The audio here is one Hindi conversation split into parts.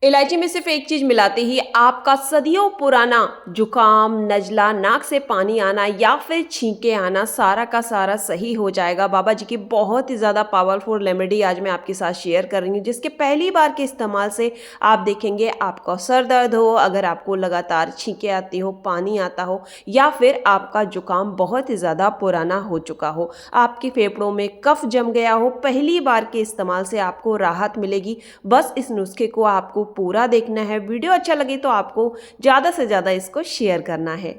इलायची में सिर्फ एक चीज मिलाते ही आपका सदियों पुराना जुकाम, नजला, नाक से पानी आना या फिर छींके आना सारा का सारा सही हो जाएगा। बाबा जी की बहुत ही ज़्यादा पावरफुल रेमेडी आज मैं आपके साथ शेयर कर रही हूँ, जिसके पहली बार के इस्तेमाल से आप देखेंगे आपका सर दर्द हो, अगर आपको लगातार छींके आती हो, पानी आता हो या फिर आपका जुकाम बहुत ही ज़्यादा पुराना हो चुका हो, आपके फेफड़ों में कफ जम गया हो, पहली बार के इस्तेमाल से आपको राहत मिलेगी। बस इस नुस्खे को आपको पूरा देखना है। वीडियो अच्छा लगे तो आपको ज़्यादा से ज़्यादा इसको शेयर करना है।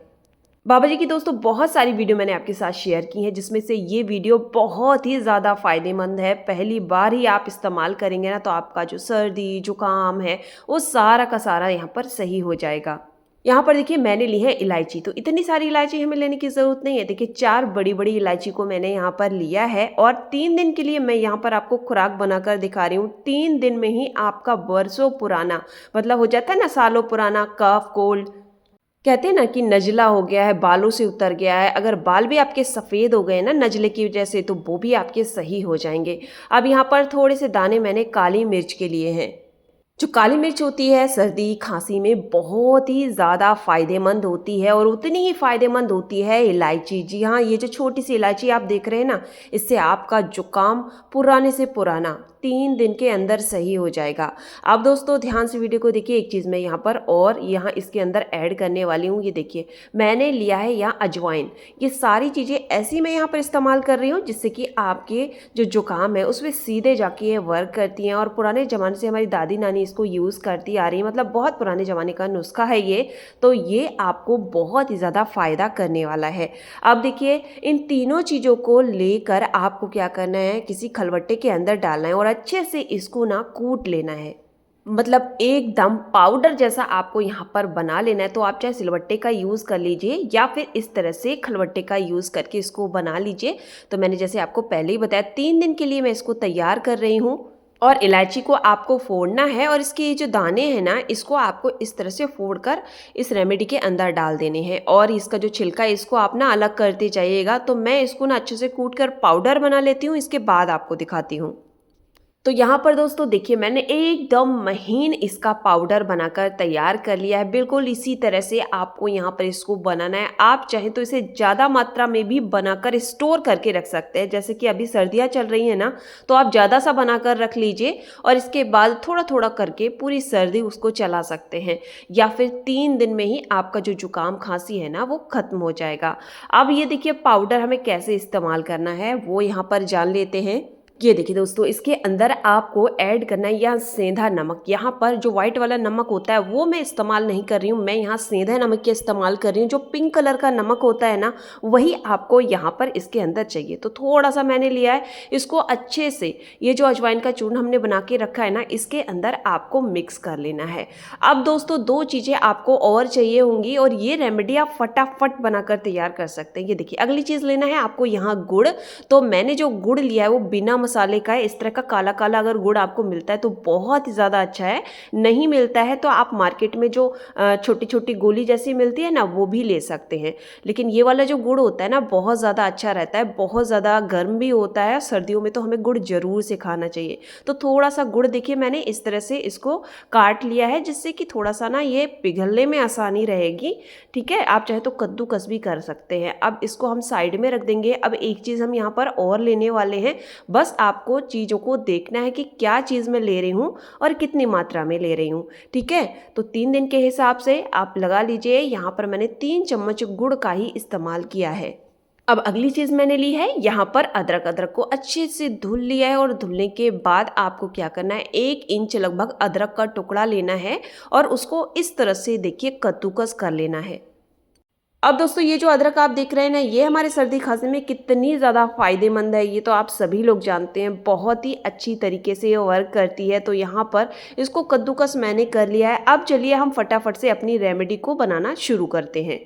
बाबा जी की दोस्तों बहुत सारी वीडियो मैंने आपके साथ शेयर की हैं, जिसमें से ये वीडियो बहुत ही ज़्यादा फ़ायदेमंद है। पहली बार ही आप इस्तेमाल करेंगे ना, तो आपका जो सर्दी जुकाम है वो सारा का सारा यहाँ पर सही हो जाएगा। यहाँ पर देखिए मैंने ली है इलायची, तो इतनी सारी इलायची हमें लेने की ज़रूरत नहीं है। देखिए 4 बड़ी-बड़ी इलायची को मैंने यहाँ पर लिया है और 3 दिन के लिए मैं यहाँ पर आपको खुराक बनाकर दिखा रही हूँ। 3 दिन में ही आपका बरसों पुराना, मतलब हो जाता है ना सालों पुराना कफ, कोल्ड, कहते हैं ना कि नज़ला हो गया है, बालों से उतर गया है, अगर बाल भी आपके सफ़ेद हो गए ना नज़ले की वजह से, तो वो भी आपके सही हो जाएँगे। अब यहाँ पर थोड़े से दाने मैंने काली मिर्च के लिए हैं। जो काली मिर्च होती है सर्दी खांसी में बहुत ही ज़्यादा फायदेमंद होती है और उतनी ही फायदेमंद होती है इलायची। जी हाँ, ये जो छोटी सी इलायची आप देख रहे हैं ना, इससे आपका जुकाम पुराने से पुराना 3 दिन के अंदर सही हो जाएगा। अब दोस्तों ध्यान से वीडियो को देखिए, एक चीज़ मैं यहाँ पर और यहाँ इसके अंदर ऐड करने वाली हूँ। ये देखिए मैंने लिया है यहाँ अजवाइन। ये सारी चीज़ें ऐसी मैं यहाँ पर इस्तेमाल कर रही हूँ जिससे कि आपके जो जुकाम है उसमें सीधे जाके ये वर्क करती हैं। और पुराने ज़माने से हमारी दादी नानी इसको यूज़ करती आ रही है, मतलब बहुत पुराने ज़माने का नुस्खा है ये। तो ये आपको बहुत ही ज़्यादा फ़ायदा करने वाला है। अब देखिए इन तीनों चीज़ों को लेकर आपको क्या करना है, किसी खलबट्टे के अंदर डालना है और अच्छे से इसको ना कूट लेना है, मतलब एकदम पाउडर जैसा आपको यहाँ पर बना लेना है। तो आप चाहे सिलबट्टे का यूज़ कर लीजिए या फिर इस तरह से खलबट्टे का यूज़ करके इसको बना लीजिए। तो मैंने जैसे आपको पहले ही बताया 3 दिन के लिए मैं इसको तैयार कर रही हूँ। और इलायची को आपको फोड़ना है और इसके ये जो दाने हैं ना, इसको आपको इस तरह से फोड़कर इस रेमेडी के अंदर डाल देने हैं और इसका जो छिलका है इसको आप ना अलग करते जाइएगा। तो मैं इसको ना अच्छे से कूट कर पाउडर बना लेती हूँ, इसके बाद आपको दिखाती हूँ। तो यहाँ पर दोस्तों देखिए मैंने एकदम महीन इसका पाउडर बनाकर तैयार कर लिया है। बिल्कुल इसी तरह से आपको यहाँ पर इसको बनाना है। आप चाहें तो इसे ज़्यादा मात्रा में भी बनाकर स्टोर करके रख सकते हैं। जैसे कि अभी सर्दियाँ चल रही हैं ना, तो आप ज़्यादा सा बनाकर रख लीजिए और इसके बाद थोड़ा थोड़ा करके पूरी सर्दी उसको चला सकते हैं, या फिर 3 दिन में ही आपका जो जुकाम खांसी है ना वो ख़त्म हो जाएगा। अब ये देखिए पाउडर हमें कैसे इस्तेमाल करना है वो यहाँ पर जान लेते हैं। ये देखिए दोस्तों, इसके अंदर आपको ऐड करना है या सेंधा नमक। यहाँ पर जो व्हाइट वाला नमक होता है वो मैं इस्तेमाल नहीं कर रही हूँ, मैं यहाँ सेंधा नमक के इस्तेमाल कर रही हूँ। जो पिंक कलर का नमक होता है ना, वही आपको यहाँ पर इसके अंदर चाहिए। तो थोड़ा सा मैंने लिया है, इसको अच्छे से ये जो अजवाइन का चूर्ण हमने बना के रखा है ना, इसके अंदर आपको मिक्स कर लेना है। अब दोस्तों 2 चीज़ें आपको और चाहिए होंगी और ये रेमेडी आप फटाफट बनाकर तैयार कर सकते हैं। ये देखिए अगली चीज़ लेना है आपको यहाँ गुड़। तो मैंने जो गुड़ लिया है वो बिना मसाले का है। इस तरह का काला काला अगर गुड़ आपको मिलता है तो बहुत ही ज़्यादा अच्छा है, नहीं मिलता है तो आप मार्केट में जो छोटी छोटी गोली जैसी मिलती है ना वो भी ले सकते हैं। लेकिन ये वाला जो गुड़ होता है ना बहुत ज़्यादा अच्छा रहता है, बहुत ज़्यादा गर्म भी होता है। सर्दियों में तो हमें गुड़ ज़रूर से खाना चाहिए। तो थोड़ा सा गुड़ देखिए मैंने इस तरह से इसको काट लिया है, जिससे कि थोड़ा सा ना ये पिघलने में आसानी रहेगी। ठीक है, आप चाहे तो कद्दूकस भी कर सकते हैं। अब इसको हम साइड में रख देंगे। अब एक चीज़ हम यहाँ पर और लेने वाले हैं। बस आपको चीज़ों को देखना है कि क्या चीज़ मैं ले रही हूँ और कितनी मात्रा में ले रही हूँ। ठीक है, तो 3 दिन के हिसाब से आप लगा लीजिए। यहाँ पर मैंने 3 चम्मच गुड़ का ही इस्तेमाल किया है। अब अगली चीज़ मैंने ली है यहाँ पर अदरक। अदरक को अच्छे से धुल लिया है और धुलने के बाद आपको क्या करना है, 1 इंच लगभग अदरक का टुकड़ा लेना है और उसको इस तरह से देखिए कद्दूकस कर लेना है। अब दोस्तों ये जो अदरक आप देख रहे हैं ना, ये हमारे सर्दी खांसी में कितनी ज़्यादा फ़ायदेमंद है ये तो आप सभी लोग जानते हैं। बहुत ही अच्छी तरीके से ये वर्क करती है। तो यहाँ पर इसको कद्दूकस मैंने कर लिया है। अब चलिए हम फटाफट से अपनी रेमेडी को बनाना शुरू करते हैं।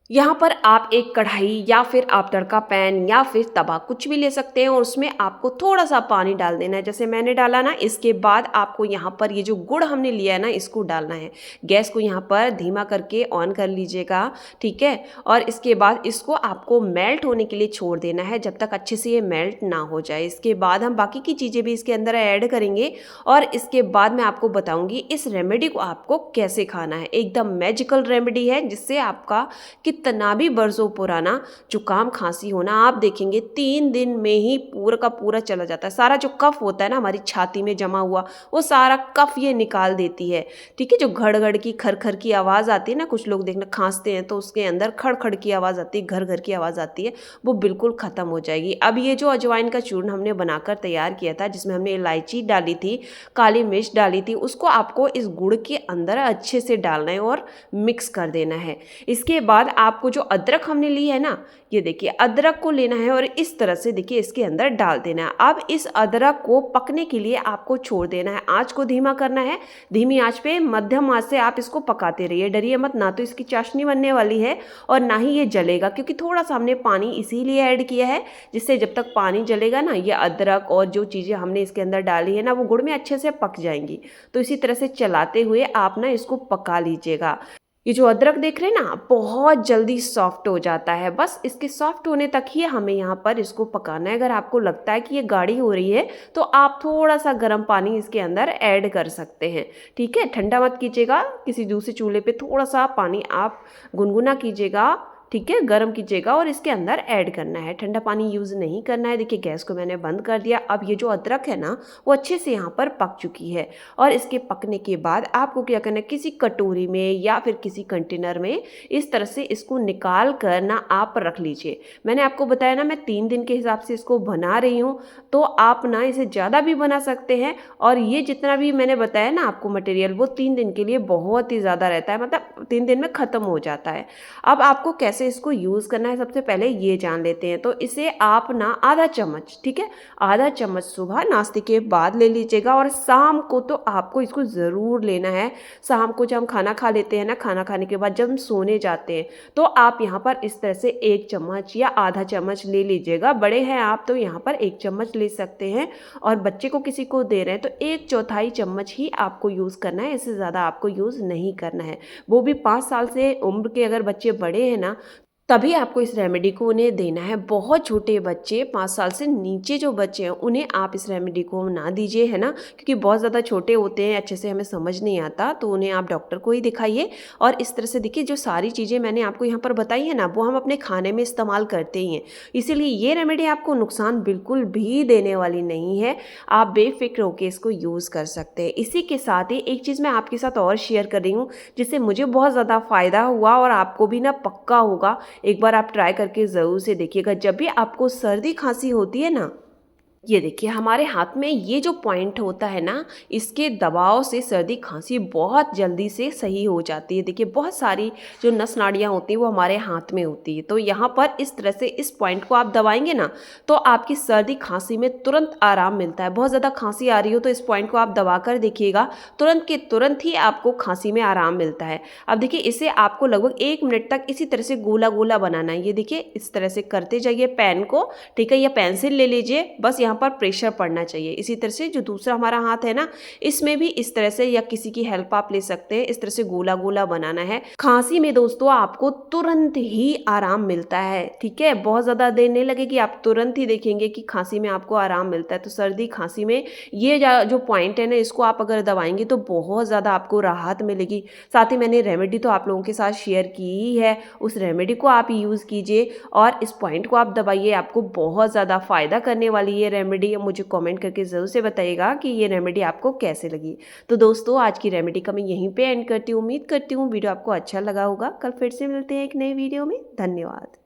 यहाँ पर आप एक कढ़ाई या फिर आप तड़का पैन या फिर तवा कुछ भी ले सकते हैं और उसमें आपको थोड़ा सा पानी डाल देना है, जैसे मैंने डाला ना। इसके बाद आपको यहाँ पर ये जो गुड़ हमने लिया है ना, इसको डालना है। गैस को यहाँ पर धीमा करके ऑन कर लीजिएगा, ठीक है। और इसके बाद इसको आपको मेल्ट होने के लिए छोड़ देना है, जब तक अच्छे से ये मेल्ट ना हो जाए। इसके बाद हम बाकी की चीज़ें भी इसके अंदर ऐड करेंगे और इसके बाद मैं आपको बताऊँगी इस रेमेडी को आपको कैसे खाना है। एकदम मैजिकल रेमेडी है, जिससे आपका कितना भी बरसों पुराना जुकाम खांसी होना, आप देखेंगे 3 दिन में ही पूरा का पूरा चला जाता है। सारा जो कफ होता है ना हमारी छाती में जमा हुआ, वो सारा कफ ये निकाल देती है, ठीक है। जो घड़ घड़ की खर खर की आवाज़ आती है ना, कुछ लोग देखना खांसते हैं तो उसके अंदर खड़ खड़ की आवाज़ आती है, घर घर की आवाज़ आती है, वो बिल्कुल ख़त्म हो जाएगी। अब ये जो अजवाइन का चूर्ण हमने बनाकर तैयार किया था, जिसमें हमने इलायची डाली थी, काली मिर्च डाली थी, उसको आपको इस गुड़ के अंदर अच्छे से डालना है और मिक्स कर देना है। इसके बाद आपको जो अदरक हमने ली है ना, ये देखिए अदरक को लेना है और इस तरह से देखिए इसके अंदर डाल देना है। अब इस अदरक को पकने के लिए आपको छोड़ देना है, आंच को धीमा करना है। धीमी आंच पे मध्यम आंच से आप इसको पकाते रहिए, डरिए मत। ना तो इसकी चाशनी बनने वाली है और ना ही ये जलेगा, क्योंकि थोड़ा सा हमने पानी इसीलिए ऐड किया है, जिससे जब तक पानी जलेगा ना, ये अदरक और जो चीज़ें हमने इसके अंदर डाली है ना, वो गुड़ में अच्छे से पक जाएंगी। तो इसी तरह से चलाते हुए आप ना इसको पका लीजिएगा। ये जो अदरक देख रहे हैं ना, बहुत जल्दी सॉफ्ट हो जाता है। बस इसके सॉफ्ट होने तक ही हमें यहाँ पर इसको पकाना है। अगर आपको लगता है कि ये गाढ़ी हो रही है तो आप थोड़ा सा गर्म पानी इसके अंदर ऐड कर सकते हैं, ठीक है। ठंडा मत कीजिएगा, किसी दूसरे चूल्हे पे थोड़ा सा पानी आप गुनगुना कीजिएगा, ठीक है, गर्म कीजिएगा और इसके अंदर ऐड करना है। ठंडा पानी यूज़ नहीं करना है। देखिए गैस को मैंने बंद कर दिया। अब ये जो अदरक है ना, वो अच्छे से यहाँ पर पक चुकी है और इसके पकने के बाद आपको क्या करना है, किसी कटोरी में या फिर किसी कंटेनर में इस तरह से इसको निकाल कर ना आप रख लीजिए। मैंने आपको बताया ना, मैं 3 दिन के हिसाब से इसको बना रही हूँ, तो आप ना इसे ज़्यादा भी बना सकते हैं। और ये जितना भी मैंने बताया ना आपको मटेरियल, वो 3 दिन के लिए बहुत ही ज़्यादा रहता है, मतलब 3 दिन में ख़त्म हो जाता है। अब आपको कैसे इसको यूज़ करना है, सबसे पहले ये जान लेते हैं। तो इसे आप ना आधा चम्मच, ठीक है, आधा चम्मच सुबह नाश्ते के बाद ले लीजिएगा और शाम को तो आपको इसको ज़रूर लेना है। शाम को जब हम खाना खा लेते हैं ना, खाना खाने के बाद जब हम सोने जाते हैं, तो आप यहाँ पर इस तरह से 1 चम्मच या आधा चम्मच ले लीजिएगा। बड़े हैं आप तो यहाँ पर 1 चम्मच ले सकते हैं और बच्चे को किसी को दे रहे हैं तो 1/4 चम्मच ही आपको यूज़ करना है, इससे ज़्यादा आपको यूज़ नहीं करना है। वो भी 5 साल से उम्र के अगर बच्चे बड़े हैं ना, तभी आपको इस रेमेडी को उन्हें देना है। बहुत छोटे बच्चे, 5 साल से नीचे जो बच्चे हैं, उन्हें आप इस रेमेडी को ना दीजिए, है ना, क्योंकि बहुत ज़्यादा छोटे होते हैं, अच्छे से हमें समझ नहीं आता, तो उन्हें आप डॉक्टर को ही दिखाइए। और इस तरह से देखिए, जो सारी चीज़ें मैंने आपको यहाँ पर बताई है ना, वो हम अपने खाने में इस्तेमाल करते ही हैं, इसीलिए ये रेमेडी आपको नुकसान बिल्कुल भी देने वाली नहीं है। आप बेफिक्र होकर इसको यूज़ कर सकते हैं। इसी के साथ ही एक चीज़ मैं आपके साथ और शेयर कर रही हूँ, जिससे मुझे बहुत ज़्यादा फ़ायदा हुआ और आपको भी ना पक्का होगा। एक बार आप ट्राई करके ज़रूर से देखिएगा। जब भी आपको सर्दी खांसी होती है ना, ये देखिए हमारे हाथ में ये जो पॉइंट होता है ना, इसके दबाव से सर्दी खांसी बहुत जल्दी से सही हो जाती है। देखिए बहुत सारी जो नस नाड़ियाँ होती हैं वो हमारे हाथ में होती है, तो यहाँ पर इस तरह से इस पॉइंट को आप दबाएंगे ना, तो आपकी सर्दी खांसी में तुरंत आराम मिलता है। बहुत ज़्यादा खांसी आ रही हो तो इस पॉइंट को आप दबा कर देखिएगा, तुरंत के तुरंत ही आपको खांसी में आराम मिलता है। अब देखिए इसे आपको लगभग 1 मिनट तक इसी तरह से गोला गोला बनाना है। ये देखिए इस तरह से करते जाइए पैन को, ठीक है, या पेंसिल ले लीजिए, बस यहाँ पर प्रेशर पड़ना चाहिए। इसी तरह से जो दूसरा हमारा हाथ है ना, इसमें भी इस तरह से या किसी की हेल्प आप ले सकते हैं, इस तरह से गोला गोला बनाना है। खांसी में दोस्तों आपको तुरंत ही आराम मिलता है, ठीक है, बहुत ज़्यादा देर नहीं लगेगी, आप तुरंत ही देखेंगे कि खांसी में आपको आराम मिलता है। तो सर्दी खांसी में ये जो पॉइंट है ना, इसको आप अगर दबाएंगे तो बहुत ज़्यादा आपको राहत मिलेगी। साथ ही मैंने रेमेडी तो आप लोगों के साथ शेयर की ही है, उस रेमेडी को आप यूज़ कीजिए और इस पॉइंट को आप दबाइए, आपको बहुत ज़्यादा फ़ायदा करने वाली ये रेमेडी। मुझे कमेंट करके ज़रूर से बताइएगा कि ये रेमेडी आपको कैसे लगी। तो दोस्तों आज की रेमेडी का मैं यहीं पे एंड करती हूँ। उम्मीद करती हूँ वीडियो आपको अच्छा लगा होगा। कल फिर से मिलते हैं एक नई वीडियो में। धन्यवाद।